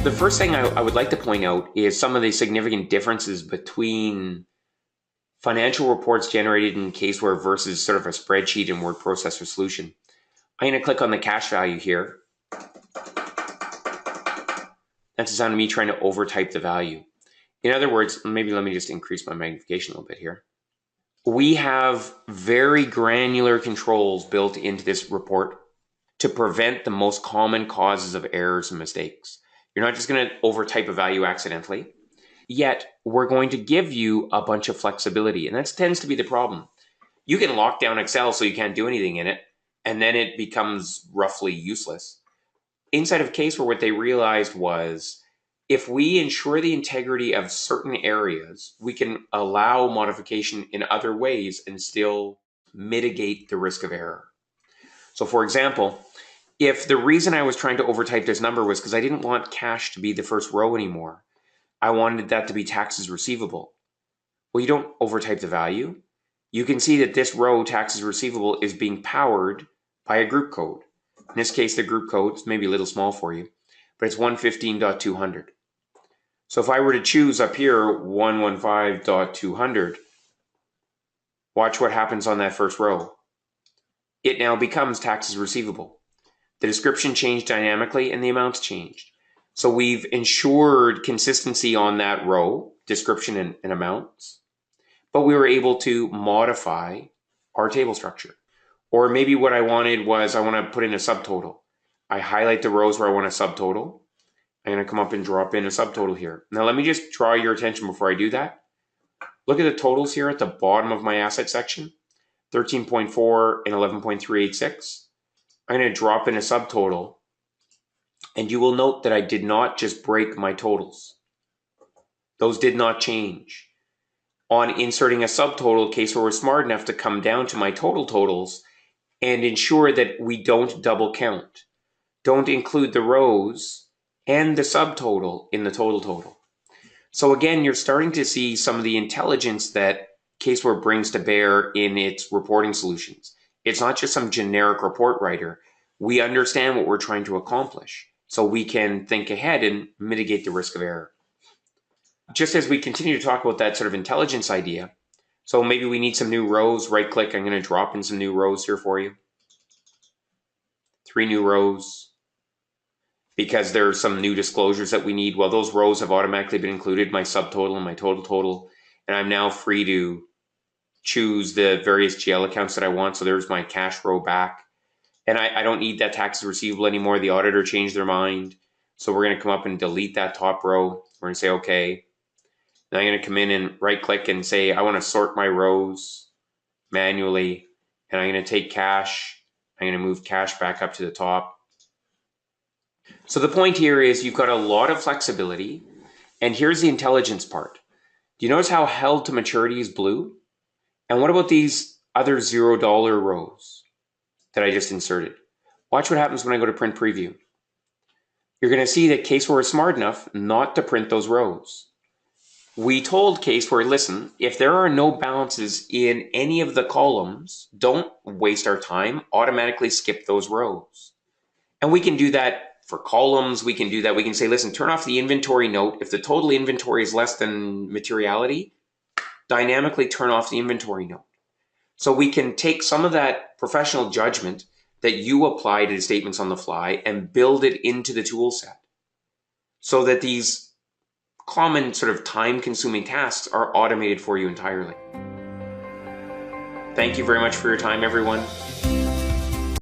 The first thing I would like to point out is some of the significant differences between financial reports generated in CaseWare versus sort of a spreadsheet and word processor solution. I'm going to click on the cash value here. That's the sound of me trying to overtype the value. In other words, maybe let me just increase my magnification a little bit here. We have very granular controls built into this report to prevent the most common causes of errors and mistakes. You're not just going to overtype a value accidentally. Yet, we're going to give you a bunch of flexibility, and that tends to be the problem. You can lock down Excel so you can't do anything in it, and then it becomes roughly useless. Inside of CaseWare, what they realized was if we ensure the integrity of certain areas, we can allow modification in other ways and still mitigate the risk of error. So for example, if the reason I was trying to overtype this number was because I didn't want cash to be the first row anymore, I wanted that to be taxes receivable. Well, you don't overtype the value. You can see that this row, taxes receivable, is being powered by a group code. In this case, the group code is maybe a little small for you, but it's 115.200. So if I were to choose up here 115.200, watch what happens on that first row. It now becomes taxes receivable. The description changed dynamically and the amounts changed. So we've ensured consistency on that row, description and amounts, but we were able to modify our table structure. Or maybe what I wanted was I want to put in a subtotal. I highlight the rows where I want a subtotal. I'm going to come up and drop in a subtotal here. Now let me just draw your attention before I do that. Look at the totals here at the bottom of my asset section, 13.4 and 11.386. I'm going to drop in a subtotal, and you will note that I did not just break my totals. Those did not change. On inserting a subtotal, CaseWare was smart enough to come down to my total totals and ensure that we don't double count. Don't include the rows and the subtotal in the total. So again, you're starting to see some of the intelligence that CaseWare brings to bear in its reporting solutions. It's not just some generic report writer. We understand what we're trying to accomplish, so we can think ahead and mitigate the risk of error. Just as we continue to talk about that sort of intelligence idea, so maybe we need some new rows, right click, I'm going to drop in some new rows here for you. 3 new rows. Because there are some new disclosures that we need. Well, those rows have automatically been included, my subtotal and my total, and I'm now free to choose the various GL accounts that I want. So there's my cash row back. And I don't need that taxes receivable anymore. The auditor changed their mind. So we're going to come up and delete that top row. We're going to say, okay. Then I'm going to come in and right click and say, I want to sort my rows manually. And I'm going to take cash. I'm going to move cash back up to the top. So the point here is you've got a lot of flexibility. And here's the intelligence part. Do you notice how held to maturity is blue? And what about these other $0 rows that I just inserted? Watch what happens when I go to print preview. You're going to see that CaseWare is smart enough not to print those rows. We told CaseWare, listen, if there are no balances in any of the columns, don't waste our time, automatically skip those rows. And we can do that for columns. We can do that. We can say, listen, turn off the inventory note. If the total inventory is less than materiality, dynamically turn off the inventory note. So we can take some of that professional judgment that you apply to the statements on the fly and build it into the tool set so that these common sort of time-consuming tasks are automated for you entirely. Thank you very much for your time, everyone.